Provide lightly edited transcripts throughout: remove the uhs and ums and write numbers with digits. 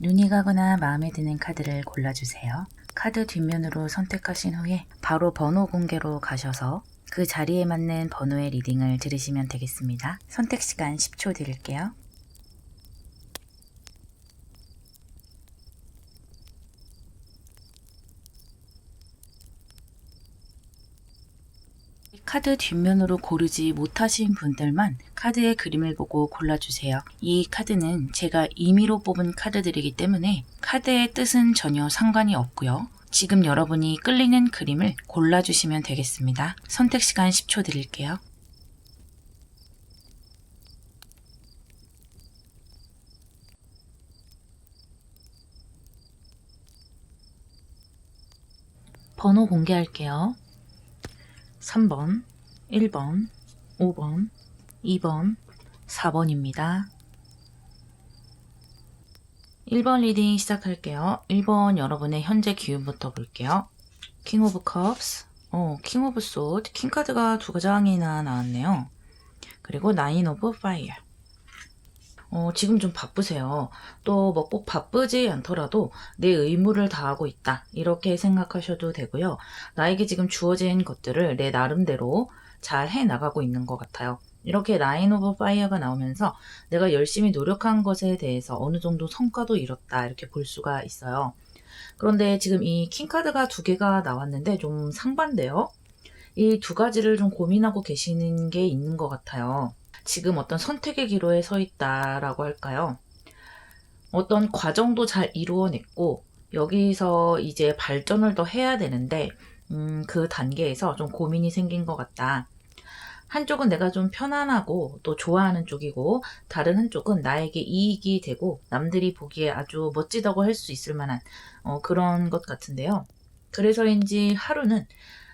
눈이 가거나 마음에 드는 카드를 골라주세요. 카드 뒷면으로 선택하신 후에 바로 번호 공개로 가셔서 그 자리에 맞는 번호의 리딩을 들으시면 되겠습니다. 선택 시간 10초 드릴게요. 카드 뒷면으로 고르지 못하신 분들만 카드의 그림을 보고 골라주세요. 이 카드는 제가 임의로 뽑은 카드들이기 때문에 카드의 뜻은 전혀 상관이 없고요. 지금 여러분이 끌리는 그림을 골라주시면 되겠습니다. 선택 시간 10초 드릴게요. 번호 공개할게요. 3번, 1번, 5번, 2번, 4번입니다. 1번 리딩 시작할게요. 1번 여러분의 현재 기운부터 볼게요. 킹 오브 컵스, 킹 오브 소드, 킹 카드가 두 장이나 나왔네요. 그리고 나인 오브 파이어. 지금 좀 바쁘세요. 또 뭐 꼭 바쁘지 않더라도 내 의무를 다하고 있다. 이렇게 생각하셔도 되고요. 나에게 지금 주어진 것들을 내 나름대로 잘 해나가고 있는 것 같아요. 이렇게 나인 오브 파이어가 나오면서 내가 열심히 노력한 것에 대해서 어느 정도 성과도 이뤘다. 이렇게 볼 수가 있어요. 그런데 지금 이 킹카드가 두 개가 나왔는데 좀 상반돼요. 이 두 가지를 좀 고민하고 계시는 게 있는 것 같아요. 지금 어떤 선택의 기로에 서 있다라고 할까요? 어떤 과정도 잘 이루어냈고 여기서 이제 발전을 더 해야 되는데 그 단계에서 좀 고민이 생긴 것 같다. 한쪽은 내가 좀 편안하고 또 좋아하는 쪽이고 다른 한쪽은 나에게 이익이 되고 남들이 보기에 아주 멋지다고 할 수 있을 만한 그런 것 같은데요. 그래서인지 하루는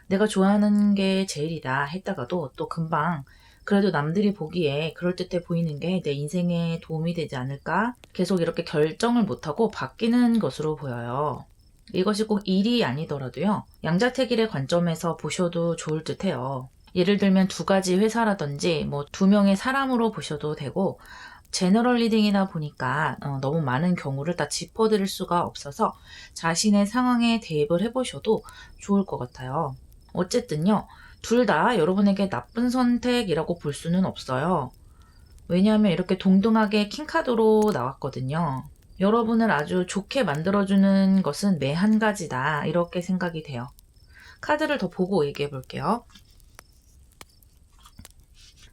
내가 좋아하는 게 제일이다 했다가도 또 금방 그래도 남들이 보기에 그럴듯해 보이는 게 내 인생에 도움이 되지 않을까? 계속 이렇게 결정을 못하고 바뀌는 것으로 보여요. 이것이 꼭 일이 아니더라도요. 양자택일의 관점에서 보셔도 좋을 듯해요. 예를 들면 두 가지 회사라든지 뭐 두 명의 사람으로 보셔도 되고 제너럴 리딩이다 보니까 너무 많은 경우를 다 짚어드릴 수가 없어서 자신의 상황에 대입을 해보셔도 좋을 것 같아요. 어쨌든요. 둘 다 여러분에게 나쁜 선택이라고 볼 수는 없어요. 왜냐하면 이렇게 동등하게 킹카드로 나왔거든요. 여러분을 아주 좋게 만들어주는 것은 매 한 가지다. 이렇게 생각이 돼요. 카드를 더 보고 얘기해 볼게요.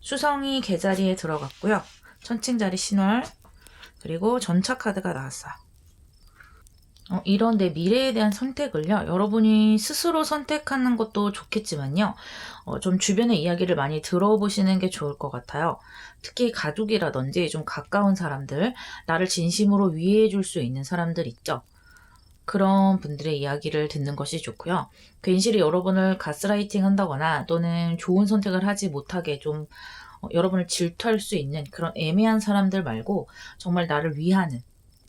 수성이 개자리에 들어갔고요. 천칭자리 신월, 그리고 전차 카드가 나왔어요. 이런 내 미래에 대한 선택을요, 여러분이 스스로 선택하는 것도 좋겠지만요, 좀 주변의 이야기를 많이 들어보시는 게 좋을 것 같아요. 특히 가족이라든지 좀 가까운 사람들, 나를 진심으로 위해 줄 수 있는 사람들 있죠. 그런 분들의 이야기를 듣는 것이 좋고요. 괜시리 여러분을 가스라이팅 한다거나 또는 좋은 선택을 하지 못하게 좀 여러분을 질투할 수 있는 그런 애매한 사람들 말고 정말 나를 위하는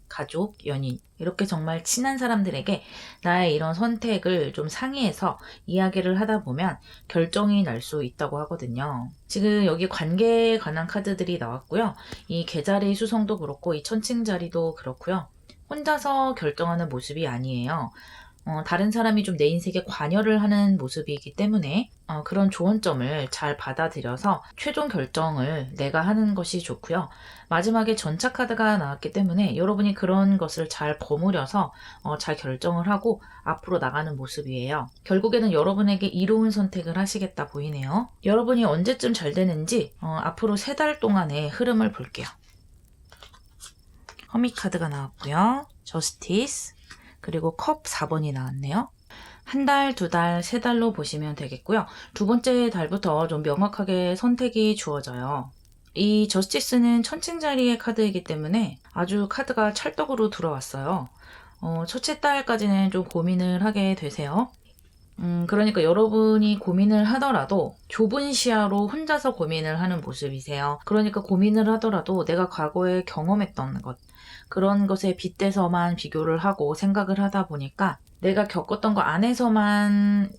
가족, 연인 이렇게 정말 친한 사람들에게 나의 이런 선택을 좀 상의해서 이야기를 하다 보면 결정이 날 수 있다고 하거든요. 지금 여기 관계에 관한 카드들이 나왔고요. 이 개자리 수성도 그렇고 이 천칭자리도 그렇고요. 혼자서 결정하는 모습이 아니에요. 다른 사람이 좀 내 인생에 관여를 하는 모습이기 때문에 그런 조언점을 잘 받아들여서 최종 결정을 내가 하는 것이 좋고요. 마지막에 전차 카드가 나왔기 때문에 여러분이 그런 것을 잘 버무려서 잘 결정을 하고 앞으로 나가는 모습이에요. 결국에는 여러분에게 이로운 선택을 하시겠다 보이네요. 여러분이 언제쯤 잘 되는지 앞으로 3달 동안의 흐름을 볼게요. 허미 카드가 나왔고요. 저스티스, 그리고 컵 4번이 나왔네요. 한 달, 두 달, 세 달로 보시면 되겠고요. 두 번째 달부터 좀 명확하게 선택이 주어져요. 이 저스티스는 천칭자리의 카드이기 때문에 아주 카드가 찰떡으로 들어왔어요. 첫째 달까지는 좀 고민을 하게 되세요. 그러니까 여러분이 고민을 하더라도 좁은 시야로 혼자서 고민을 하는 모습이세요. 그러니까 고민을 하더라도 내가 과거에 경험했던 것, 그런 것에 빗대서만 비교를 하고 생각을 하다 보니까 내가 겪었던 거 안에서만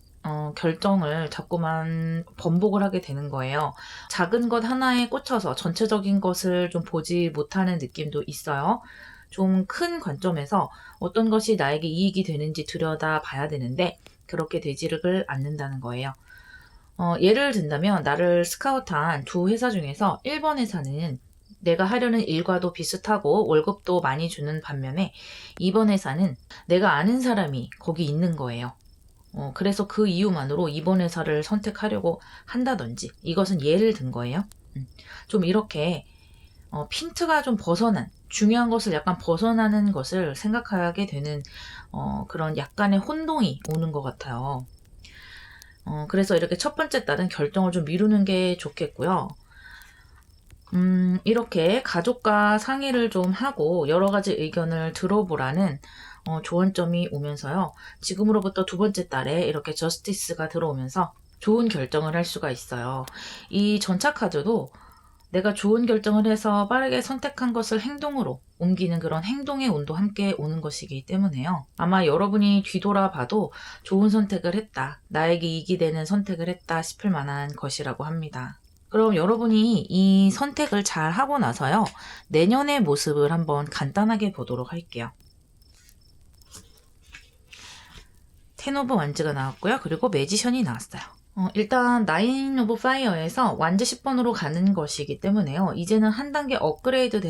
결정을 자꾸만 번복을 하게 되는 거예요. 작은 것 하나에 꽂혀서 전체적인 것을 좀 보지 못하는 느낌도 있어요. 좀 큰 관점에서 어떤 것이 나에게 이익이 되는지 들여다 봐야 되는데 그렇게 되지를 않는다는 거예요. 예를 든다면 나를 스카우트한 두 회사 중에서 1번 회사는 내가 하려는 일과도 비슷하고 월급도 많이 주는 반면에 2번 회사는 내가 아는 사람이 거기 있는 거예요. 그래서 그 이유만으로 2번 회사를 선택하려고 한다든지, 이것은 예를 든 거예요. 좀 이렇게 핀트가 좀 벗어난, 중요한 것을 약간 벗어나는 것을 생각하게 되는 그런 약간의 혼동이 오는 것 같아요. 그래서 이렇게 첫 번째 딸은 결정을 좀 미루는 게 좋겠고요. 이렇게 가족과 상의를 좀 하고 여러 가지 의견을 들어보라는 조언점이 오면서요. 지금으로부터 두 번째 달에 이렇게 저스티스가 들어오면서 좋은 결정을 할 수가 있어요. 이 전차 카드도 내가 좋은 결정을 해서 빠르게 선택한 것을 행동으로 옮기는 그런 행동의 운도 함께 오는 것이기 때문에요. 아마 여러분이 뒤돌아봐도 좋은 선택을 했다, 나에게 이익이 되는 선택을 했다 싶을 만한 것이라고 합니다. 그럼 여러분이 이 선택을 잘 하고 나서요, 내년의 모습을 한번 간단하게 보도록 할게요. 텐 오브 완즈가 나왔고요. 그리고 매지션이 나왔어요. 일단 나인 오브 파이어에서 완즈 10번으로 가는 것이기 때문에요. 이제는 한 단계 업그레이드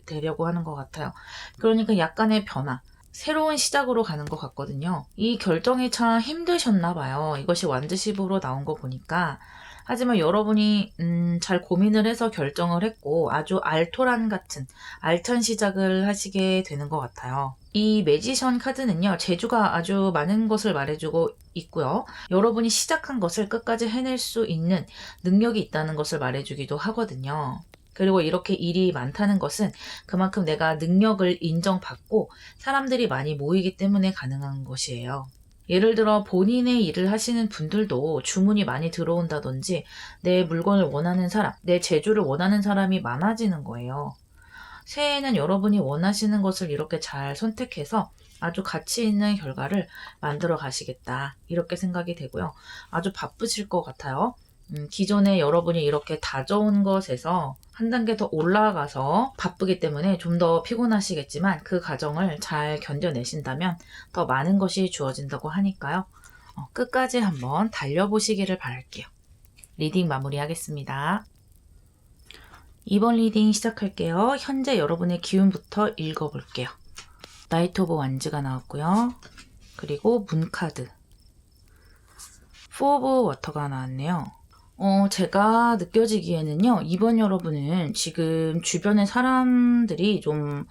되려고 하는 것 같아요. 그러니까 약간의 변화, 새로운 시작으로 가는 것 같거든요. 이 결정이 참 힘드셨나 봐요. 이것이 완즈 10으로 나온 거 보니까. 하지만 여러분이 잘 고민을 해서 결정을 했고 아주 알토란 같은 알찬 시작을 하시게 되는 것 같아요. 이 매지션 카드는요, 재주가 아주 많은 것을 말해주고 있고요. 여러분이 시작한 것을 끝까지 해낼 수 있는 능력이 있다는 것을 말해주기도 하거든요. 그리고 이렇게 일이 많다는 것은 그만큼 내가 능력을 인정받고 사람들이 많이 모이기 때문에 가능한 것이에요. 예를 들어 본인의 일을 하시는 분들도 주문이 많이 들어온다든지 내 물건을 원하는 사람, 내 재주를 원하는 사람이 많아지는 거예요. 새해에는 여러분이 원하시는 것을 이렇게 잘 선택해서 아주 가치 있는 결과를 만들어 가시겠다, 이렇게 생각이 되고요. 아주 바쁘실 것 같아요. 기존에 여러분이 이렇게 다져온 것에서 한 단계 더 올라가서 바쁘기 때문에 좀 더 피곤하시겠지만 그 과정을 잘 견뎌내신다면 더 많은 것이 주어진다고 하니까요. 끝까지 한번 달려보시기를 바랄게요. 리딩 마무리하겠습니다. 2번 리딩 시작할게요. 현재 여러분의 기운부터 읽어볼게요. 나이트 오브 완즈가 나왔고요. 그리고 문 카드, 4 오브 워터가 나왔네요. 제가 느껴지기에는요, 이번 여러분은 지금 주변의 사람들이 좀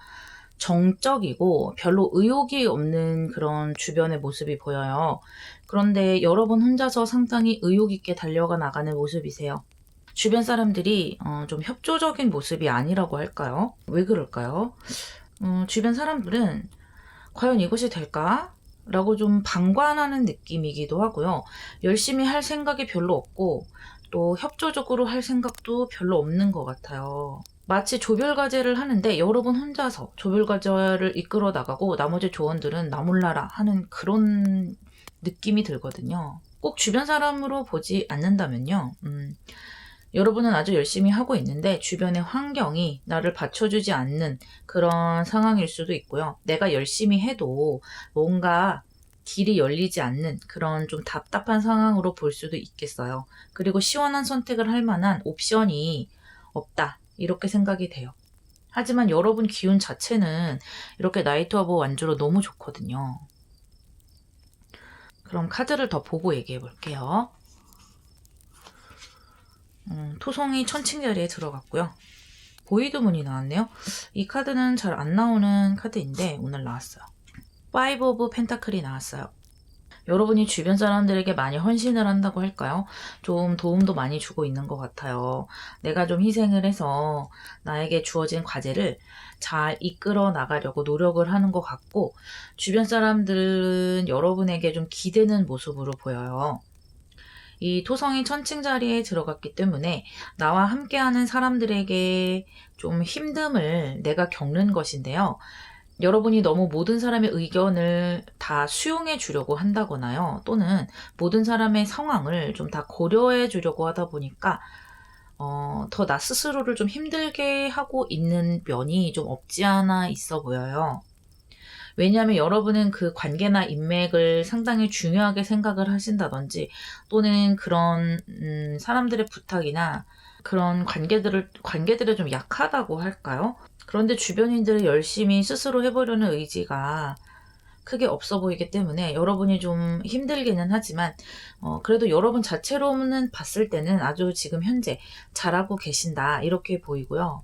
정적이고 별로 의욕이 없는 그런 주변의 모습이 보여요. 그런데 여러분 혼자서 상당히 의욕 있게 달려가 나가는 모습이세요. 주변 사람들이 좀 협조적인 모습이 아니라고 할까요? 왜 그럴까요? 주변 사람들은 과연 이것이 될까? 라고 좀 방관하는 느낌이기도 하고요. 열심히 할 생각이 별로 없고 또 협조적으로 할 생각도 별로 없는 것 같아요. 마치 조별과제를 하는데 여러분 혼자서 조별과제를 이끌어 나가고 나머지 조원들은 나 몰라라 하는 그런 느낌이 들거든요. 꼭 주변 사람으로 보지 않는다면요. 여러분은 아주 열심히 하고 있는데 주변의 환경이 나를 받쳐주지 않는 그런 상황일 수도 있고요. 내가 열심히 해도 뭔가 길이 열리지 않는 그런 좀 답답한 상황으로 볼 수도 있겠어요. 그리고 시원한 선택을 할 만한 옵션이 없다, 이렇게 생각이 돼요. 하지만 여러분 기운 자체는 이렇게 나이트 오브 완주로 너무 좋거든요. 그럼 카드를 더 보고 얘기해 볼게요. 토성이 천칭 자리에 들어갔고요. 보이드문이 나왔네요. 이 카드는 잘 안 나오는 카드인데 오늘 나왔어요. 5 오브 펜타클이 나왔어요. 여러분이 주변 사람들에게 많이 헌신을 한다고 할까요? 좀 도움도 많이 주고 있는 것 같아요. 내가 좀 희생을 해서 나에게 주어진 과제를 잘 이끌어 나가려고 노력을 하는 것 같고, 주변 사람들은 여러분에게 좀 기대는 모습으로 보여요. 이 토성이 천칭 자리에 들어갔기 때문에 나와 함께하는 사람들에게 좀 힘듦을 내가 겪는 것인데요. 여러분이 너무 모든 사람의 의견을 다 수용해 주려고 한다거나요, 또는 모든 사람의 상황을 좀 다 고려해 주려고 하다 보니까 더 나 스스로를 좀 힘들게 하고 있는 면이 좀 없지 않아 있어 보여요. 왜냐하면 여러분은 그 관계나 인맥을 상당히 중요하게 생각을 하신다든지 또는 그런 사람들의 부탁이나 그런 관계들에 좀 약하다고 할까요? 그런데 주변인들이 열심히 스스로 해보려는 의지가 크게 없어 보이기 때문에 여러분이 좀 힘들기는 하지만 그래도 여러분 자체로는 봤을 때는 아주 지금 현재 잘하고 계신다 이렇게 보이고요.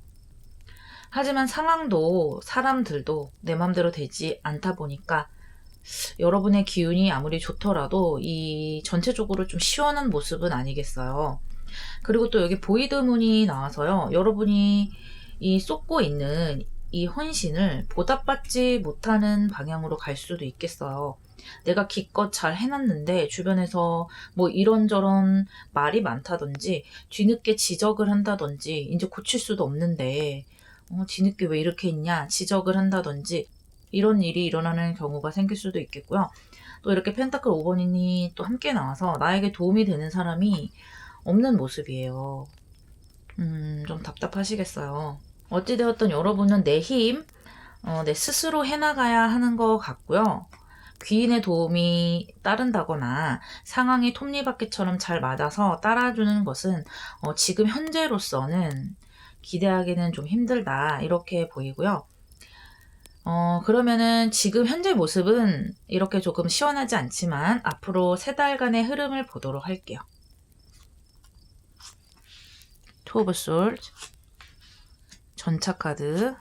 하지만 상황도 사람들도 내 맘대로 되지 않다 보니까 여러분의 기운이 아무리 좋더라도 이 전체적으로 좀 시원한 모습은 아니겠어요. 그리고 또 여기 보이드문이 나와서요. 여러분이 이 쏟고 있는 이 헌신을 보답받지 못하는 방향으로 갈 수도 있겠어요. 내가 기껏 잘 해놨는데 주변에서 뭐 이런저런 말이 많다든지 뒤늦게 지적을 한다든지 이제 고칠 수도 없는데 뒤늦게 왜 이렇게 했냐 지적을 한다든지 이런 일이 일어나는 경우가 생길 수도 있겠고요. 또 이렇게 펜타클 5번이 또 함께 나와서 나에게 도움이 되는 사람이 없는 모습이에요. 좀 답답하시겠어요. 어찌되었든 여러분은 내 힘, 내 스스로 해나가야 하는 것 같고요. 귀인의 도움이 따른다거나 상황이 톱니바퀴처럼 잘 맞아서 따라주는 것은 지금 현재로서는 기대하기는 좀 힘들다 이렇게 보이고요. 그러면은 지금 현재 모습은 이렇게 조금 시원하지 않지만 앞으로 3달간의 흐름을 보도록 할게요. 투 오브 솔드, 전차 카드,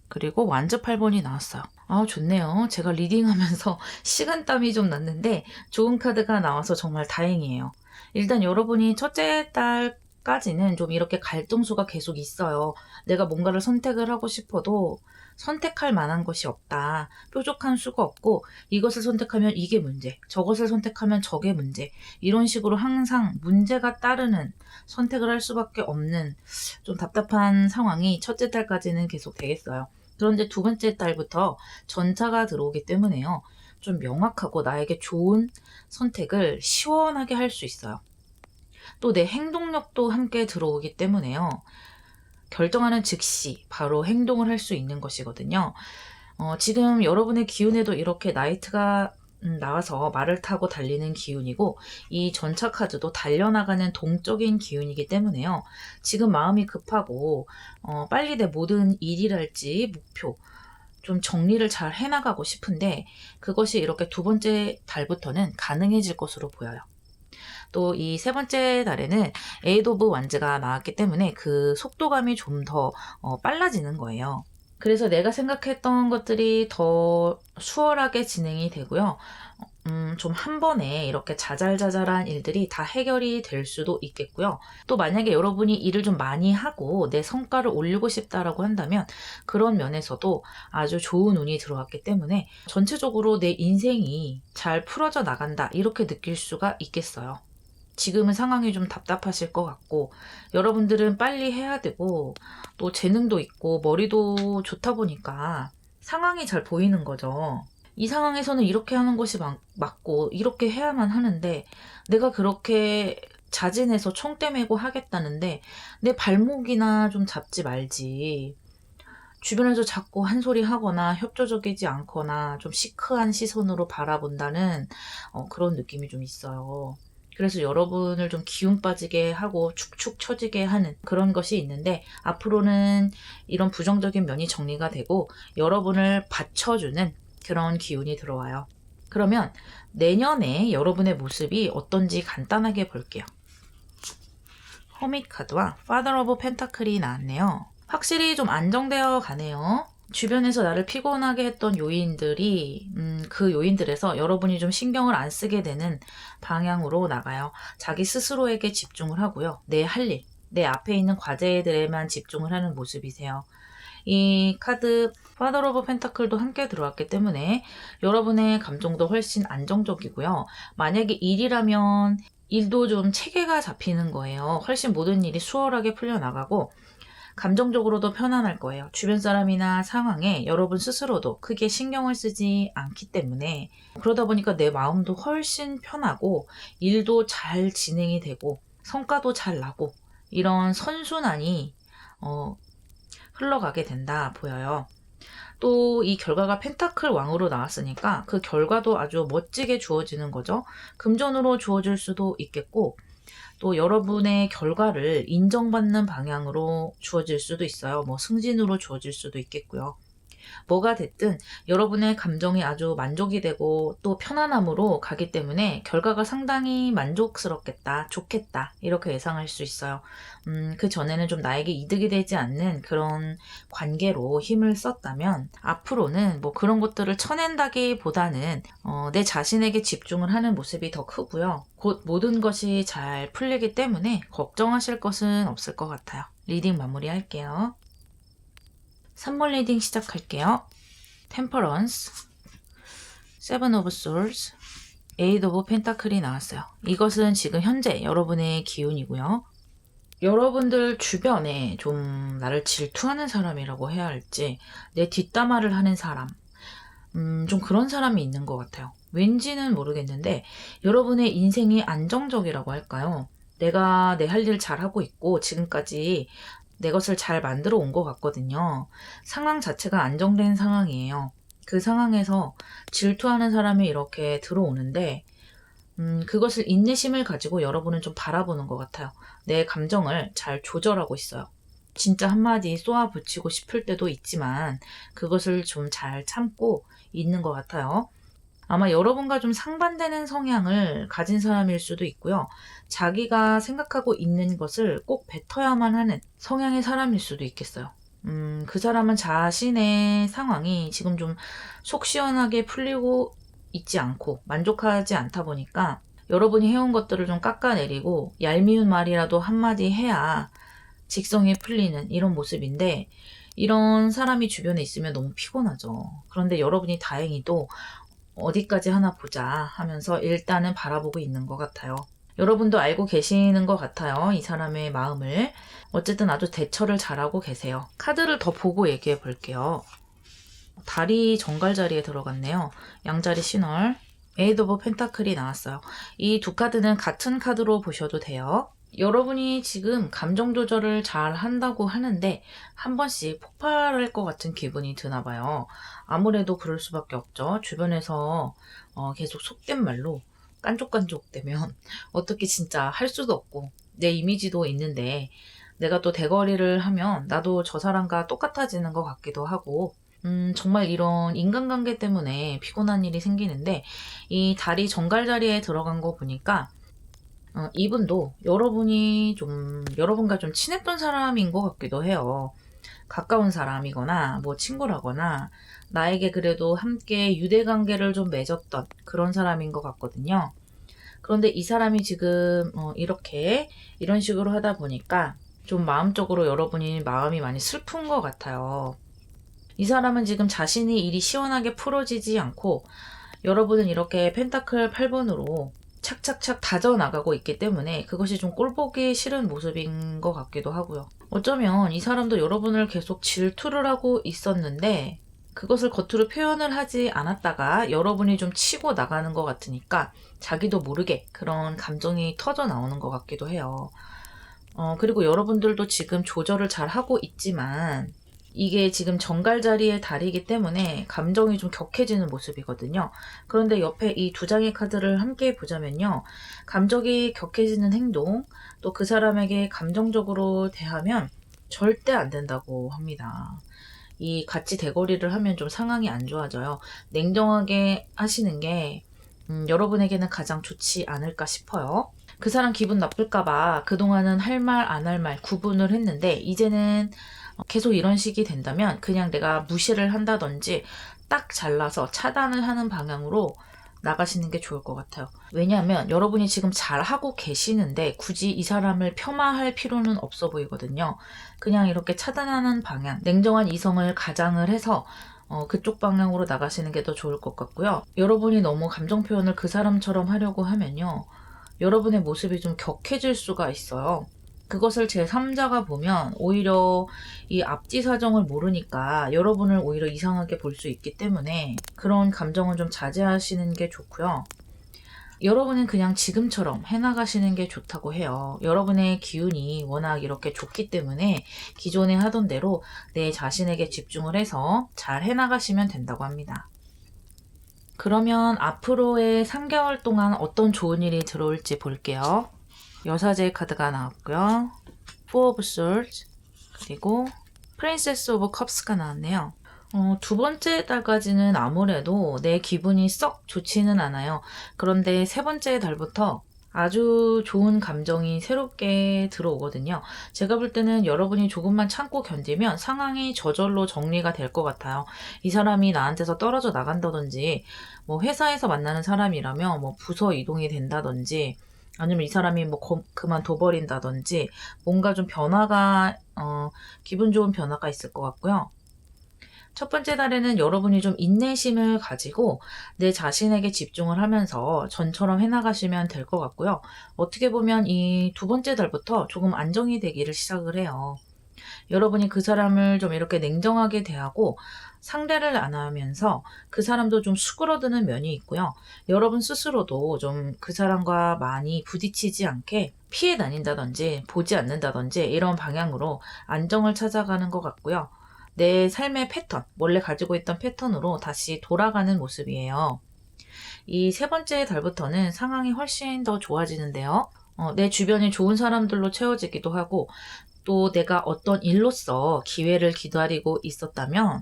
그리고 완즈 8번이 나왔어요. 아, 좋네요. 제가 리딩하면서 식은땀이 좀 났는데 좋은 카드가 나와서 정말 다행이에요. 일단 여러분이 첫째 달까지는 좀 이렇게 갈등수가 계속 있어요. 내가 뭔가를 선택을 하고 싶어도 선택할 만한 것이 없다. 뾰족한 수가 없고 이것을 선택하면 이게 문제, 저것을 선택하면 저게 문제. 이런 식으로 항상 문제가 따르는 선택을 할 수밖에 없는 좀 답답한 상황이 첫째 달까지는 계속 되겠어요. 그런데 두 번째 달부터 전차가 들어오기 때문에요. 좀 명확하고 나에게 좋은 선택을 시원하게 할 수 있어요. 또 내 행동력도 함께 들어오기 때문에요. 결정하는 즉시 바로 행동을 할 수 있는 것이거든요. 지금 여러분의 기운에도 이렇게 나이트가 나와서 말을 타고 달리는 기운이고 이 전차 카드도 달려나가는 동적인 기운이기 때문에요. 지금 마음이 급하고 빨리 내 모든 일이랄지 목표 좀 정리를 잘 해나가고 싶은데 그것이 이렇게 두 번째 달부터는 가능해질 것으로 보여요. 또 이 세 번째 달에는 에이드 오브 완즈가 나왔기 때문에 그 속도감이 좀 더 빨라지는 거예요. 그래서 내가 생각했던 것들이 더 수월하게 진행이 되고요. 좀 한 번에 이렇게 자잘자잘한 일들이 다 해결이 될 수도 있겠고요. 또 만약에 여러분이 일을 좀 많이 하고 내 성과를 올리고 싶다라고 한다면 그런 면에서도 아주 좋은 운이 들어왔기 때문에 전체적으로 내 인생이 잘 풀어져 나간다 이렇게 느낄 수가 있겠어요. 지금은 상황이 좀 답답하실 것 같고 여러분들은 빨리 해야 되고 또 재능도 있고 머리도 좋다 보니까 상황이 잘 보이는 거죠. 이 상황에서는 이렇게 하는 것이 맞고 이렇게 해야만 하는데 내가 그렇게 자진해서 총대 메고 하겠다는데 내 발목이나 좀 잡지 말지. 주변에서 자꾸 한 소리 하거나 협조적이지 않거나 좀 시크한 시선으로 바라본다는 그런 느낌이 좀 있어요. 그래서 여러분을 좀 기운 빠지게 하고 축축 처지게 하는 그런 것이 있는데 앞으로는 이런 부정적인 면이 정리가 되고 여러분을 받쳐주는 그런 기운이 들어와요. 그러면 내년에 여러분의 모습이 어떤지 간단하게 볼게요. 허밋 카드와 파더 오브 펜타클이 나왔네요. 확실히 좀 안정되어 가네요. 주변에서 나를 피곤하게 했던 요인들이 그 요인들에서 여러분이 좀 신경을 안 쓰게 되는 방향으로 나가요. 자기 스스로에게 집중을 하고요. 내 할 일, 내 앞에 있는 과제들에만 집중을 하는 모습이세요. 이 카드 파더 오브 펜타클도 함께 들어왔기 때문에 여러분의 감정도 훨씬 안정적이고요. 만약에 일이라면 일도 좀 체계가 잡히는 거예요. 훨씬 모든 일이 수월하게 풀려나가고 감정적으로도 편안할 거예요. 주변 사람이나 상황에 여러분 스스로도 크게 신경을 쓰지 않기 때문에 그러다 보니까 내 마음도 훨씬 편하고 일도 잘 진행이 되고 성과도 잘 나고 이런 선순환이 흘러가게 된다 보여요. 또 이 결과가 펜타클 왕으로 나왔으니까 그 결과도 아주 멋지게 주어지는 거죠. 금전으로 주어질 수도 있겠고 또 여러분의 결과를 인정받는 방향으로 주어질 수도 있어요. 뭐 승진으로 주어질 수도 있겠고요. 뭐가 됐든 여러분의 감정이 아주 만족이 되고 또 편안함으로 가기 때문에 결과가 상당히 만족스럽겠다, 좋겠다 이렇게 예상할 수 있어요. 그 전에는 좀 나에게 이득이 되지 않는 그런 관계로 힘을 썼다면 앞으로는 뭐 그런 것들을 쳐낸다기보다는 내 자신에게 집중을 하는 모습이 더 크고요. 곧 모든 것이 잘 풀리기 때문에 걱정하실 것은 없을 것 같아요. 리딩 마무리할게요. 3번 리딩 시작할게요. 템퍼런스, 세븐 오브 솔스, 에이드 오브 펜타클이 나왔어요. 이것은 지금 현재 여러분의 기운이고요. 여러분들 주변에 좀 나를 질투하는 사람이라고 해야 할지 내 뒷담화를 하는 사람, 좀 그런 사람이 있는 것 같아요. 왠지는 모르겠는데 여러분의 인생이 안정적이라고 할까요? 내가 내 할 일 잘하고 있고 지금까지 내 것을 잘 만들어 온 것 같거든요. 상황 자체가 안정된 상황이에요. 그 상황에서 질투하는 사람이 이렇게 들어오는데 그것을 인내심을 가지고 여러분은 좀 바라보는 것 같아요. 내 감정을 잘 조절하고 있어요. 진짜 한마디 쏘아 붙이고 싶을 때도 있지만 그것을 좀 잘 참고 있는 것 같아요. 아마 여러분과 좀 상반되는 성향을 가진 사람일 수도 있고요. 자기가 생각하고 있는 것을 꼭 뱉어야만 하는 성향의 사람일 수도 있겠어요. 그 사람은 자신의 상황이 지금 좀 속 시원하게 풀리고 있지 않고 만족하지 않다 보니까 여러분이 해온 것들을 좀 깎아내리고 얄미운 말이라도 한마디 해야 직성이 풀리는 이런 모습인데 이런 사람이 주변에 있으면 너무 피곤하죠. 그런데 여러분이 다행히도 어디까지 하나 보자 하면서 일단은 바라보고 있는 것 같아요. 여러분도 알고 계시는 것 같아요. 이 사람의 마음을. 어쨌든 아주 대처를 잘하고 계세요. 카드를 더 보고 얘기해 볼게요. 달이 정갈 자리에 들어갔네요. 양자리 신월, 에이드 오브 펜타클이 나왔어요. 이 두 카드는 같은 카드로 보셔도 돼요. 여러분이 지금 감정 조절을 잘 한다고 하는데 한 번씩 폭발할 것 같은 기분이 드나 봐요. 아무래도 그럴 수밖에 없죠. 주변에서 계속 속된 말로 깐족깐족 되면 어떻게 진짜 할 수도 없고 내 이미지도 있는데 내가 또 대거리를 하면 나도 저 사람과 똑같아지는 것 같기도 하고 정말 이런 인간관계 때문에 피곤한 일이 생기는데 이 달이 정갈 자리에 들어간 거 보니까 이분도 여러분과 좀 친했던 사람인 것 같기도 해요. 가까운 사람이거나, 뭐 친구라거나, 나에게 그래도 함께 유대관계를 좀 맺었던 그런 사람인 것 같거든요. 그런데 이 사람이 지금, 이런 식으로 하다 보니까 좀 마음적으로 여러분이 마음이 많이 슬픈 것 같아요. 이 사람은 지금 자신이 일이 시원하게 풀어지지 않고, 여러분은 이렇게 펜타클 8번으로 착착착 다져나가고 있기 때문에 그것이 좀 꼴보기 싫은 모습인 것 같기도 하고요. 어쩌면 이 사람도 여러분을 계속 질투를 하고 있었는데 그것을 겉으로 표현을 하지 않았다가 여러분이 좀 치고 나가는 것 같으니까 자기도 모르게 그런 감정이 터져 나오는 것 같기도 해요. 그리고 여러분들도 지금 조절을 잘 하고 있지만 이게 지금 정갈 자리의 달이기 때문에 감정이 좀 격해지는 모습이거든요. 그런데 옆에 이 두 장의 카드를 함께 보자면요. 감정이 격해지는 행동, 또 그 사람에게 감정적으로 대하면 절대 안 된다고 합니다. 이 같이 대거리를 하면 좀 상황이 안 좋아져요. 냉정하게 하시는 게 여러분에게는 가장 좋지 않을까 싶어요. 그 사람 기분 나쁠까봐 그동안은 할 말, 안 할 말 구분을 했는데 이제는 계속 이런 식이 된다면 그냥 내가 무시를 한다든지 딱 잘라서 차단을 하는 방향으로 나가시는 게 좋을 것 같아요. 왜냐하면 여러분이 지금 잘하고 계시는데 굳이 이 사람을 폄하할 필요는 없어 보이거든요. 그냥 이렇게 차단하는 방향, 냉정한 이성을 가장을 해서 그쪽 방향으로 나가시는 게 더 좋을 것 같고요. 여러분이 너무 감정 표현을 그 사람처럼 하려고 하면요. 여러분의 모습이 좀 격해질 수가 있어요. 그것을 제3자가 보면 오히려 이 앞뒤 사정을 모르니까 여러분을 오히려 이상하게 볼 수 있기 때문에 그런 감정은 좀 자제하시는 게 좋고요. 여러분은 그냥 지금처럼 해나가시는 게 좋다고 해요. 여러분의 기운이 워낙 이렇게 좋기 때문에 기존에 하던 대로 내 자신에게 집중을 해서 잘 해나가시면 된다고 합니다. 그러면 앞으로의 3개월 동안 어떤 좋은 일이 들어올지 볼게요. 여사제의 카드가 나왔고요. Four of Swords 그리고 Princess of Cups가 나왔네요. 두 번째 달까지는 아무래도 내 기분이 썩 좋지는 않아요. 그런데 세 번째 달부터 아주 좋은 감정이 새롭게 들어오거든요. 제가 볼 때는 여러분이 조금만 참고 견디면 상황이 저절로 정리가 될 것 같아요. 이 사람이 나한테서 떨어져 나간다든지, 뭐 회사에서 만나는 사람이라면 뭐 부서 이동이 된다든지, 아니면 이 사람이 뭐 그만둬버린다든지, 뭔가 좀 변화가, 기분 좋은 변화가 있을 것 같고요. 첫 번째 달에는 여러분이 좀 인내심을 가지고 내 자신에게 집중을 하면서 전처럼 해나가시면 될 것 같고요. 어떻게 보면 이 두 번째 달부터 조금 안정이 되기를 시작을 해요. 여러분이 그 사람을 좀 이렇게 냉정하게 대하고 상대를 안 하면서 그 사람도 좀 수그러드는 면이 있고요. 여러분 스스로도 좀 그 사람과 많이 부딪히지 않게 피해 다닌다든지 보지 않는다든지 이런 방향으로 안정을 찾아가는 것 같고요. 내 삶의 패턴, 원래 가지고 있던 패턴으로 다시 돌아가는 모습이에요. 이 세 번째 달부터는 상황이 훨씬 더 좋아지는데요. 내 주변이 좋은 사람들로 채워지기도 하고 또 내가 어떤 일로서 기회를 기다리고 있었다면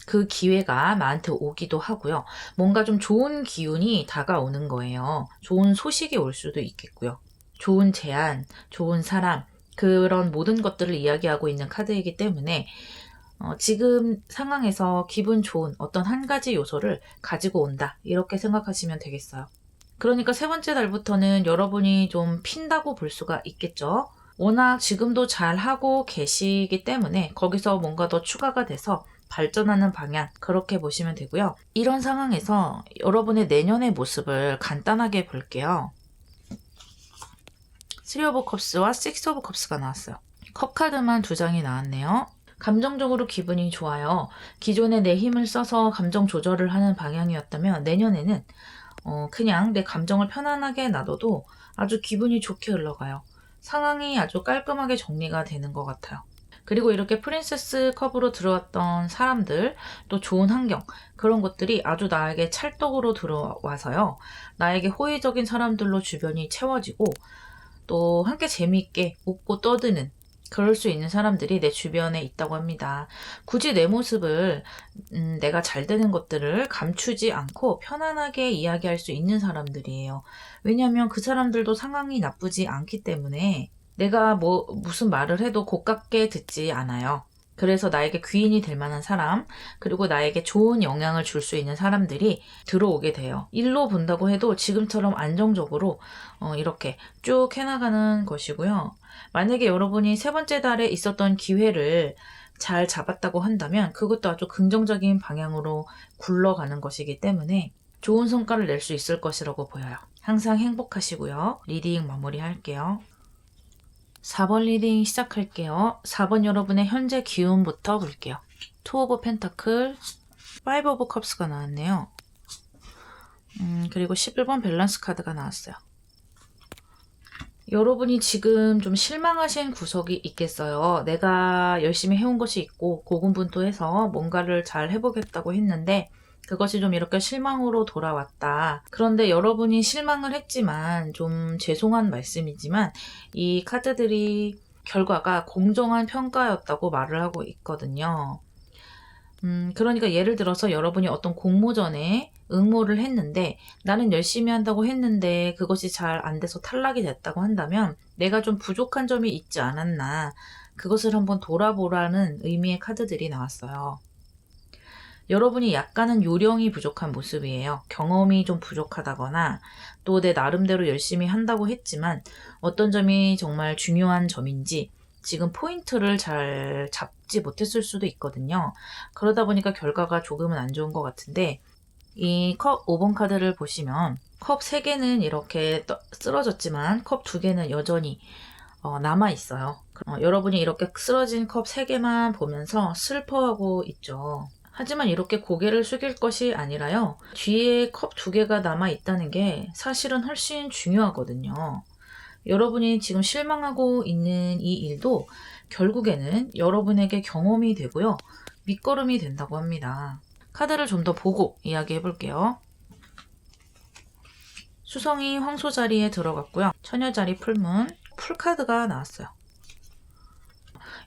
그 기회가 나한테 오기도 하고요. 뭔가 좀 좋은 기운이 다가오는 거예요. 좋은 소식이 올 수도 있겠고요. 좋은 제안, 좋은 사람, 그런 모든 것들을 이야기하고 있는 카드이기 때문에 지금 상황에서 기분 좋은 어떤 한 가지 요소를 가지고 온다. 이렇게 생각하시면 되겠어요. 그러니까 세 번째 달부터는 여러분이 좀 핀다고 볼 수가 있겠죠. 워낙 지금도 잘하고 계시기 때문에 거기서 뭔가 더 추가가 돼서 발전하는 방향 그렇게 보시면 되고요. 이런 상황에서 여러분의 내년의 모습을 간단하게 볼게요. 3 오브 컵스와 6 오브 컵스가 나왔어요. 컵 카드만 2장이 나왔네요. 감정적으로 기분이 좋아요. 기존에 내 힘을 써서 감정 조절을 하는 방향이었다면 내년에는 그냥 내 감정을 편안하게 놔둬도 아주 기분이 좋게 흘러가요. 상황이 아주 깔끔하게 정리가 되는 것 같아요. 그리고 이렇게 프린세스 컵으로 들어왔던 사람들, 또 좋은 환경, 그런 것들이 아주 나에게 찰떡으로 들어와서요. 나에게 호의적인 사람들로 주변이 채워지고 또 함께 재미있게 웃고 떠드는 그럴 수 있는 사람들이 내 주변에 있다고 합니다. 굳이 내 모습을 내가 잘 되는 것들을 감추지 않고 편안하게 이야기할 수 있는 사람들이에요. 왜냐하면 그 사람들도 상황이 나쁘지 않기 때문에 내가 무슨 말을 해도 고깝게 듣지 않아요. 그래서 나에게 귀인이 될 만한 사람, 그리고 나에게 좋은 영향을 줄 수 있는 사람들이 들어오게 돼요. 일로 본다고 해도 지금처럼 안정적으로 이렇게 쭉 해나가는 것이고요. 만약에 여러분이 세 번째 달에 있었던 기회를 잘 잡았다고 한다면 그것도 아주 긍정적인 방향으로 굴러가는 것이기 때문에 좋은 성과를 낼 수 있을 것이라고 보여요. 항상 행복하시고요. 리딩 마무리할게요. 4번 리딩 시작할게요. 4번 여러분의 현재 기운부터 볼게요. 2 오브 펜타클, 5 오브 컵스가 나왔네요. 그리고 11번 밸런스 카드가 나왔어요. 여러분이 지금 좀 실망하신 구석이 있겠어요. 내가 열심히 해온 것이 있고 고군분투해서 뭔가를 잘 해보겠다고 했는데 그것이 좀 이렇게 실망으로 돌아왔다. 그런데 여러분이 실망을 했지만 좀 죄송한 말씀이지만 이 카드들이 결과가 공정한 평가였다고 말을 하고 있거든요. 그러니까 예를 들어서 여러분이 어떤 공모전에 응모를 했는데 나는 열심히 한다고 했는데 그것이 잘 안 돼서 탈락이 됐다고 한다면 내가 좀 부족한 점이 있지 않았나 그것을 한번 돌아보라는 의미의 카드들이 나왔어요. 여러분이 약간은 요령이 부족한 모습이에요. 경험이 좀 부족하다거나 또 내 나름대로 열심히 한다고 했지만 어떤 점이 정말 중요한 점인지 지금 포인트를 잘 잡지 못했을 수도 있거든요. 그러다 보니까 결과가 조금은 안 좋은 것 같은데 이 컵 5번 카드를 보시면 컵 3개는 이렇게 쓰러졌지만 컵 2개는 여전히 남아있어요. 여러분이 이렇게 쓰러진 컵 3개만 보면서 슬퍼하고 있죠. 하지만 이렇게 고개를 숙일 것이 아니라요. 뒤에 컵 2개가 남아 있다는 게 사실은 훨씬 중요하거든요. 여러분이 지금 실망하고 있는 이 일도 결국에는 여러분에게 경험이 되고요. 밑거름이 된다고 합니다. 카드를 좀 더 보고 이야기해 볼게요. 수성이 황소 자리에 들어갔고요. 처녀 자리 풀문, 풀카드가 나왔어요.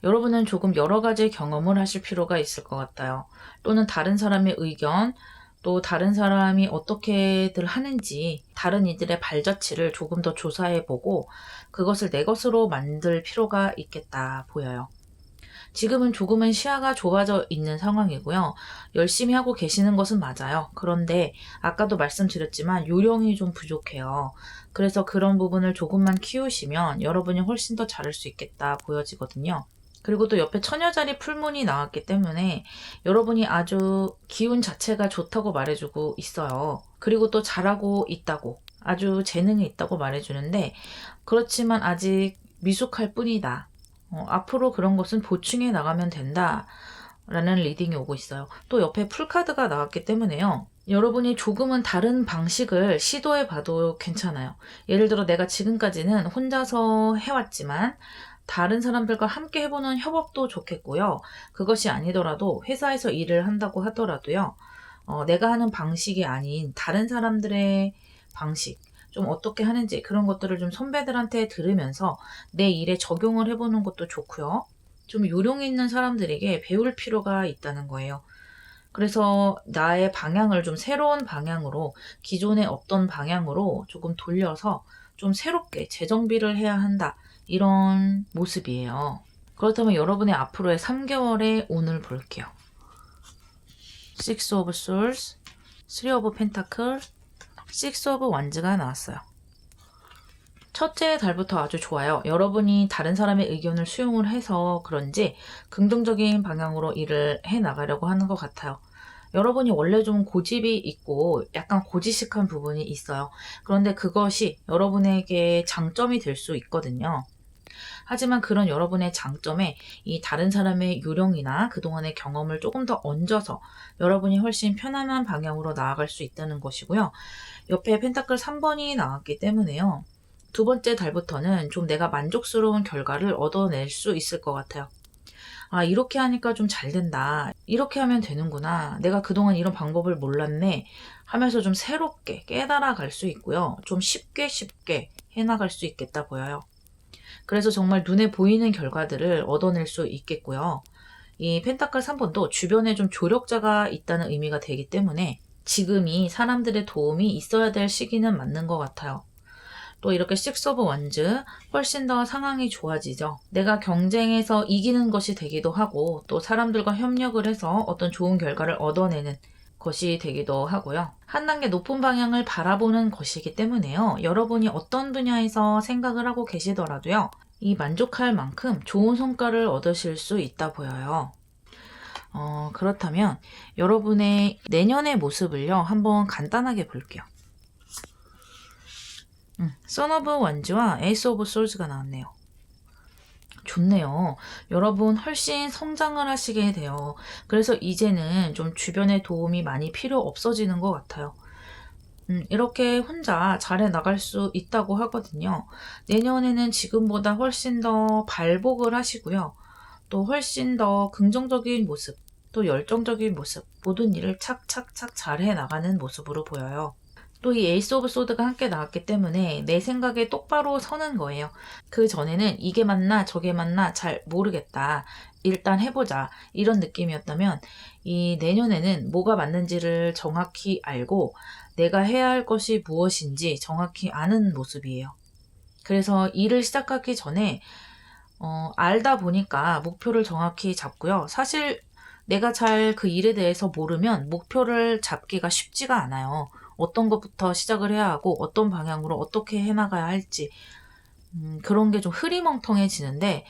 여러분은 조금 여러 가지 경험을 하실 필요가 있을 것 같아요. 또는 다른 사람의 의견, 또 다른 사람이 어떻게들 하는지 다른 이들의 발자취를 조금 더 조사해보고 그것을 내 것으로 만들 필요가 있겠다 보여요. 지금은 조금은 시야가 좁아져 있는 상황이고요. 열심히 하고 계시는 것은 맞아요. 그런데 아까도 말씀드렸지만 요령이 좀 부족해요. 그래서 그런 부분을 조금만 키우시면 여러분이 훨씬 더 잘할 수 있겠다 보여지거든요. 그리고 또 옆에 처녀자리 풀문이 나왔기 때문에 여러분이 아주 기운 자체가 좋다고 말해주고 있어요. 그리고 또 잘하고 있다고, 아주 재능이 있다고 말해주는데, 그렇지만 아직 미숙할 뿐이다. 앞으로 그런 것은 보충해 나가면 된다 라는 리딩이 오고 있어요. 또 옆에 풀카드가 나왔기 때문에요. 여러분이 조금은 다른 방식을 시도해 봐도 괜찮아요. 예를 들어 내가 지금까지는 혼자서 해왔지만 다른 사람들과 함께 해보는 협업도 좋겠고요. 그것이 아니더라도 회사에서 일을 한다고 하더라도요. 내가 하는 방식이 아닌 다른 사람들의 방식, 좀 어떻게 하는지 그런 것들을 좀 선배들한테 들으면서 내 일에 적용을 해보는 것도 좋고요. 좀 요령 있는 사람들에게 배울 필요가 있다는 거예요. 그래서 나의 방향을 좀 새로운 방향으로, 기존의 어떤 방향으로 조금 돌려서 좀 새롭게 재정비를 해야 한다. 이런 모습이에요. 그렇다면 여러분의 앞으로의 3개월의 운을 볼게요. Six of Swords, Three of Pentacles, Six of Wands가 나왔어요. 첫째 달부터 아주 좋아요. 여러분이 다른 사람의 의견을 수용을 해서 그런지 긍정적인 방향으로 일을 해나가려고 하는 것 같아요. 여러분이 원래 좀 고집이 있고 약간 고지식한 부분이 있어요. 그런데 그것이 여러분에게 장점이 될 수 있거든요. 하지만 그런 여러분의 장점에 이 다른 사람의 요령이나 그동안의 경험을 조금 더 얹어서 여러분이 훨씬 편안한 방향으로 나아갈 수 있다는 것이고요. 옆에 펜타클 3번이 나왔기 때문에요. 두 번째 달부터는 좀 내가 만족스러운 결과를 얻어낼 수 있을 것 같아요. 아, 이렇게 하니까 좀 잘 된다. 이렇게 하면 되는구나. 내가 그동안 이런 방법을 몰랐네. 하면서 좀 새롭게 깨달아 갈 수 있고요. 좀 쉽게 해나갈 수 있겠다 보여요. 그래서 정말 눈에 보이는 결과들을 얻어낼 수 있겠고요. 이 펜타클 3번도 주변에 좀 조력자가 있다는 의미가 되기 때문에 지금이 사람들의 도움이 있어야 될 시기는 맞는 것 같아요. 또 이렇게 식스 오브 원즈 훨씬 더 상황이 좋아지죠. 내가 경쟁에서 이기는 것이 되기도 하고 또 사람들과 협력을 해서 어떤 좋은 결과를 얻어내는 것이 되기도 하고요. 한 단계 높은 방향을 바라보는 것이기 때문에요. 여러분이 어떤 분야에서 생각을 하고 계시더라도요. 이 만족할 만큼 좋은 성과를 얻으실 수 있다 보여요. 그렇다면 여러분의 내년의 모습을요. 한번 간단하게 볼게요. 선 오브 원즈와 에이스 오브 솔즈가 나왔네요. 좋네요. 여러분 훨씬 성장을 하시게 돼요. 그래서 이제는 좀 주변의 도움이 많이 필요 없어지는 것 같아요. 이렇게 혼자 잘해 나갈 수 있다고 하거든요. 내년에는 지금보다 훨씬 더 발복을 하시고요. 또 훨씬 더 긍정적인 모습, 또 열정적인 모습, 모든 일을 착착착 잘해 나가는 모습으로 보여요. 또 이 에이스 오브 소드가 함께 나왔기 때문에 내 생각에 똑바로 서는 거예요. 그 전에는 이게 맞나 저게 맞나 잘 모르겠다. 일단 해보자. 이런 느낌이었다면 이 내년에는 뭐가 맞는지를 정확히 알고 내가 해야 할 것이 무엇인지 정확히 아는 모습이에요. 그래서 일을 시작하기 전에 알다 보니까 목표를 정확히 잡고요. 사실 내가 잘 그 일에 대해서 모르면 목표를 잡기가 쉽지가 않아요. 어떤 것부터 시작을 해야 하고 어떤 방향으로 어떻게 해나가야 할지 그런 게 좀 흐리멍텅해지는데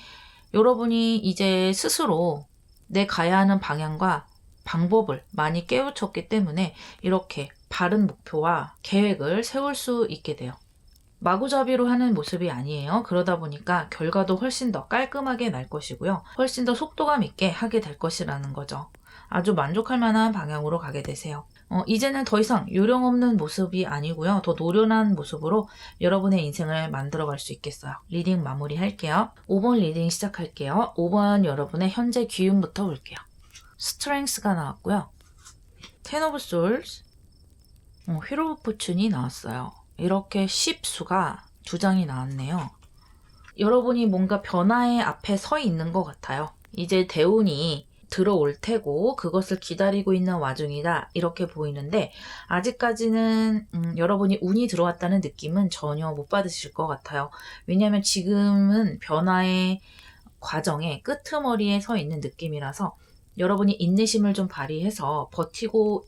여러분이 이제 스스로 내 가야 하는 방향과 방법을 많이 깨우쳤기 때문에 이렇게 바른 목표와 계획을 세울 수 있게 돼요. 마구잡이로 하는 모습이 아니에요. 그러다 보니까 결과도 훨씬 더 깔끔하게 날 것이고요. 훨씬 더 속도감 있게 하게 될 것이라는 거죠. 아주 만족할 만한 방향으로 가게 되세요. 이제는 더 이상 요령 없는 모습이 아니고요. 더 노련한 모습으로 여러분의 인생을 만들어갈 수 있겠어요. 리딩 마무리할게요. 5번 리딩 시작할게요. 5번 여러분의 현재 기운부터 볼게요. 스트렝스가 나왔고요. 텐 오브 솔스, 휠 오브 포춘이 나왔어요. 이렇게 10수가 2장이 나왔네요. 여러분이 뭔가 변화의 앞에 서 있는 것 같아요. 이제 대운이 들어올 테고 그것을 기다리고 있는 와중이다 이렇게 보이는데 아직까지는 여러분이 운이 들어왔다는 느낌은 전혀 못 받으실 것 같아요. 왜냐하면 지금은 변화의 과정의 끄트머리에 서 있는 느낌이라서 여러분이 인내심을 좀 발휘해서 버티고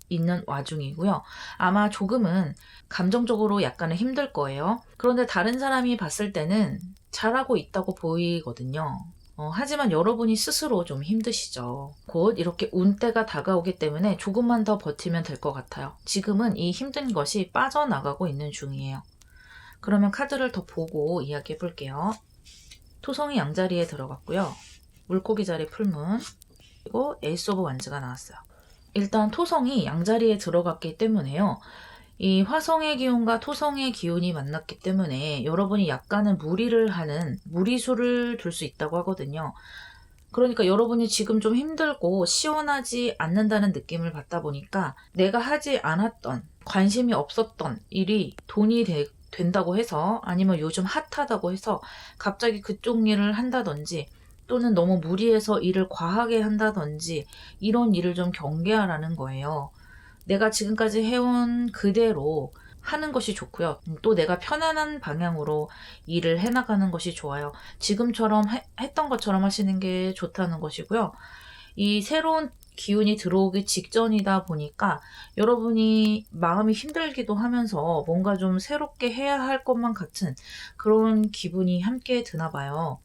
있는 와중이고요. 아마 조금은 감정적으로 약간은 힘들 거예요. 그런데 다른 사람이 봤을 때는 잘하고 있다고 보이거든요. 하지만 여러분이 스스로 좀 힘드시죠. 곧 이렇게 운때가 다가오기 때문에 조금만 더 버티면 될 것 같아요. 지금은 이 힘든 것이 빠져나가고 있는 중이에요. 그러면 카드를 더 보고 이야기해 볼게요. 토성이 양자리에 들어갔고요. 물고기 자리 풀문, 그리고 에이스 오브 완즈가 나왔어요. 일단 토성이 양자리에 들어갔기 때문에요. 이 화성의 기운과 토성의 기운이 만났기 때문에 여러분이 약간은 무리를 하는 무리수를 둘 수 있다고 하거든요. 그러니까 여러분이 지금 좀 힘들고 시원하지 않는다는 느낌을 받다 보니까 내가 하지 않았던 관심이 없었던 일이 돈이 된다고 해서 아니면 요즘 핫하다고 해서 갑자기 그쪽 일을 한다든지 또는 너무 무리해서 일을 과하게 한다든지 이런 일을 좀 경계하라는 거예요. 내가 지금까지 해온 그대로 하는 것이 좋고요. 또 내가 편안한 방향으로 일을 해나가는 것이 좋아요. 지금처럼 했던 것처럼 하시는 게 좋다는 것이고요. 이 새로운 기운이 들어오기 직전이다 보니까 여러분이 마음이 힘들기도 하면서 뭔가 좀 새롭게 해야 할 것만 같은 그런 기분이 함께 드나 봐요.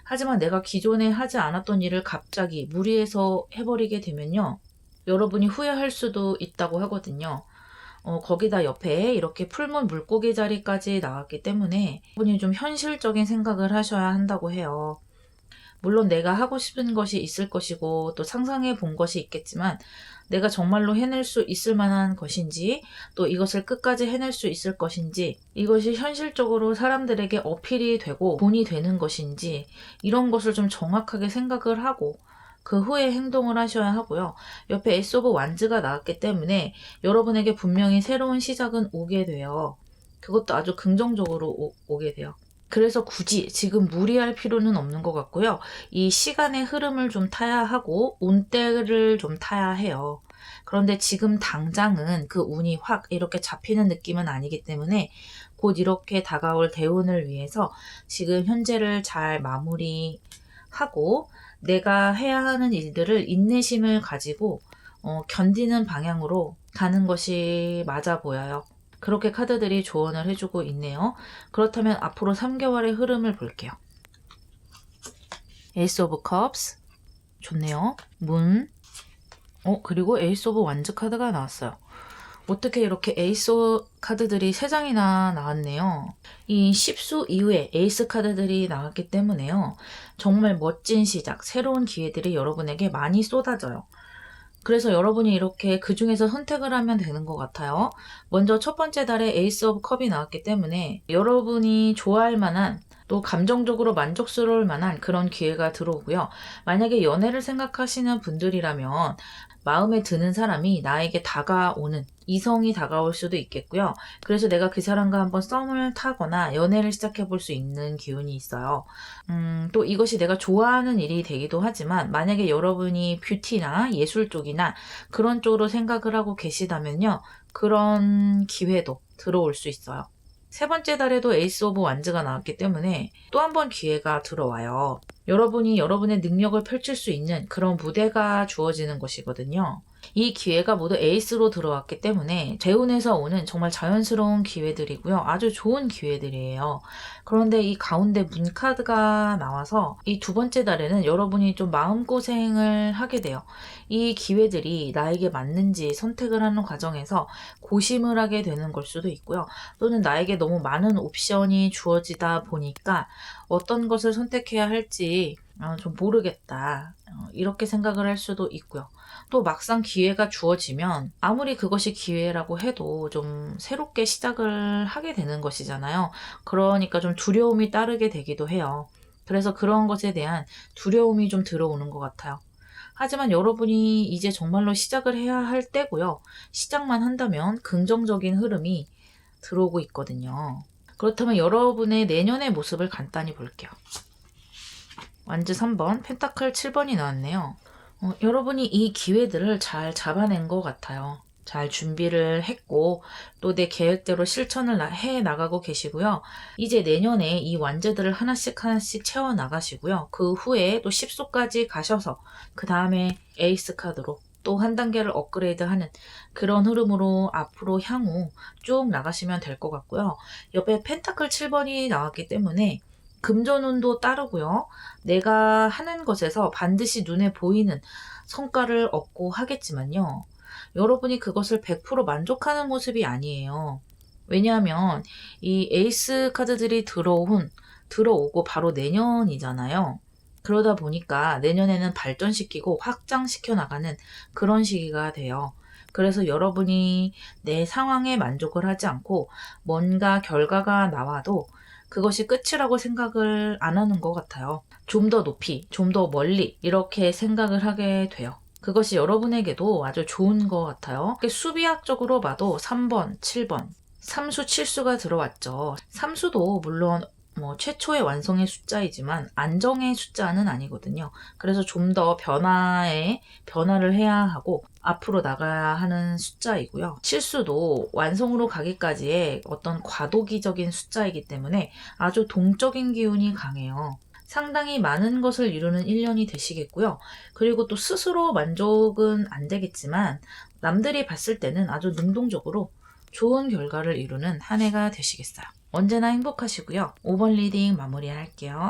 하지만 내가 기존에 하지 않았던 일을 갑자기 무리해서 해버리게 되면요. 여러분이 후회할 수도 있다고 하거든요. 거기다 옆에 이렇게 풀문 물고기 자리까지 나왔기 때문에 여러분이 좀 현실적인 생각을 하셔야 한다고 해요. 물론 내가 하고 싶은 것이 있을 것이고 또 상상해 본 것이 있겠지만 내가 정말로 해낼 수 있을 만한 것인지 또 이것을 끝까지 해낼 수 있을 것인지 이것이 현실적으로 사람들에게 어필이 되고 돈이 되는 것인지 이런 것을 좀 정확하게 생각을 하고 그 후에 행동을 하셔야 하고요. 옆에 에이스 오브 완즈가 나왔기 때문에 여러분에게 분명히 새로운 시작은 오게 돼요. 그것도 아주 긍정적으로 오게 돼요. 그래서 굳이 지금 무리할 필요는 없는 것 같고요. 이 시간의 흐름을 좀 타야 하고 운때를 좀 타야 해요. 그런데 지금 당장은 그 운이 확 이렇게 잡히는 느낌은 아니기 때문에 곧 이렇게 다가올 대운을 위해서 지금 현재를 잘 마무리하고 내가 해야 하는 일들을 인내심을 가지고 견디는 방향으로 가는 것이 맞아 보여요. 그렇게 카드들이 조언을 해주고 있네요. 그렇다면 앞으로 3개월의 흐름을 볼게요. 에이스 오브 컵스 좋네요. 문 그리고 에이스 오브 완즈 카드가 나왔어요. 어떻게 이렇게 에이스 카드들이 3장이나 나왔네요. 이 10수 이후에 에이스 카드들이 나왔기 때문에요. 정말 멋진 시작, 새로운 기회들이 여러분에게 많이 쏟아져요. 그래서 여러분이 이렇게 그 중에서 선택을 하면 되는 것 같아요. 먼저 첫 번째 달에 에이스 오브 컵이 나왔기 때문에 여러분이 좋아할 만한 또 감정적으로 만족스러울 만한 그런 기회가 들어오고요. 만약에 연애를 생각하시는 분들이라면 마음에 드는 사람이 나에게 다가오는 이성이 다가올 수도 있겠고요. 그래서 내가 그 사람과 한번 썸을 타거나 연애를 시작해 볼 수 있는 기운이 있어요. 또 이것이 내가 좋아하는 일이 되기도 하지만 만약에 여러분이 뷰티나 예술 쪽이나 그런 쪽으로 생각을 하고 계시다면요. 그런 기회도 들어올 수 있어요. 세 번째 달에도 에이스 오브 완즈가 나왔기 때문에 또 한 번 기회가 들어와요. 여러분이 여러분의 능력을 펼칠 수 있는 그런 무대가 주어지는 것이거든요. 이 기회가 모두 에이스로 들어왔기 때문에 재운에서 오는 정말 자연스러운 기회들이고요. 아주 좋은 기회들이에요. 그런데 이 가운데 문 카드가 나와서 이 두 번째 달에는 여러분이 좀 마음고생을 하게 돼요. 이 기회들이 나에게 맞는지 선택을 하는 과정에서 고심을 하게 되는 걸 수도 있고요. 또는 나에게 너무 많은 옵션이 주어지다 보니까 어떤 것을 선택해야 할지 좀 모르겠다. 이렇게 생각을 할 수도 있고요. 또 막상 기회가 주어지면 아무리 그것이 기회라고 해도 좀 새롭게 시작을 하게 되는 것이잖아요. 그러니까 좀 두려움이 따르게 되기도 해요. 그래서 그런 것에 대한 두려움이 좀 들어오는 것 같아요. 하지만 여러분이 이제 정말로 시작을 해야 할 때고요. 시작만 한다면 긍정적인 흐름이 들어오고 있거든요. 그렇다면 여러분의 내년의 모습을 간단히 볼게요. 완즈 3번, 펜타클 7번이 나왔네요. 여러분이 이 기회들을 잘 잡아낸 것 같아요. 잘 준비를 했고 또 내 계획대로 실천을 해 나가고 계시고요. 이제 내년에 이 완제들을 하나씩 하나씩 채워 나가시고요. 그 후에 또 10소까지 가셔서 그 다음에 에이스 카드로 또 한 단계를 업그레이드하는 그런 흐름으로 앞으로 향후 쭉 나가시면 될 것 같고요. 옆에 펜타클 7번이 나왔기 때문에 금전운도 따르고요. 내가 하는 것에서 반드시 눈에 보이는 성과를 얻고 하겠지만요. 여러분이 그것을 100% 만족하는 모습이 아니에요. 왜냐하면 이 에이스 카드들이 들어오고 바로 내년이잖아요. 그러다 보니까 내년에는 발전시키고 확장시켜 나가는 그런 시기가 돼요. 그래서 여러분이 내 상황에 만족을 하지 않고 뭔가 결과가 나와도 그것이 끝이라고 생각을 안 하는 것 같아요. 좀 더 높이, 좀 더 멀리 이렇게 생각을 하게 돼요. 그것이 여러분에게도 아주 좋은 것 같아요. 수비학적으로 봐도 3번, 7번, 3수, 7수가 들어왔죠. 3수도 물론 최초의 완성의 숫자이지만 안정의 숫자는 아니거든요. 그래서 좀 더 변화를 해야 하고 앞으로 나가야 하는 숫자이고요. 7수도 완성으로 가기까지의 어떤 과도기적인 숫자이기 때문에 아주 동적인 기운이 강해요. 상당히 많은 것을 이루는 1년이 되시겠고요. 그리고 또 스스로 만족은 안 되겠지만 남들이 봤을 때는 아주 능동적으로 좋은 결과를 이루는 한 해가 되시겠어요. 언제나 행복하시고요. 5번 리딩 마무리할게요.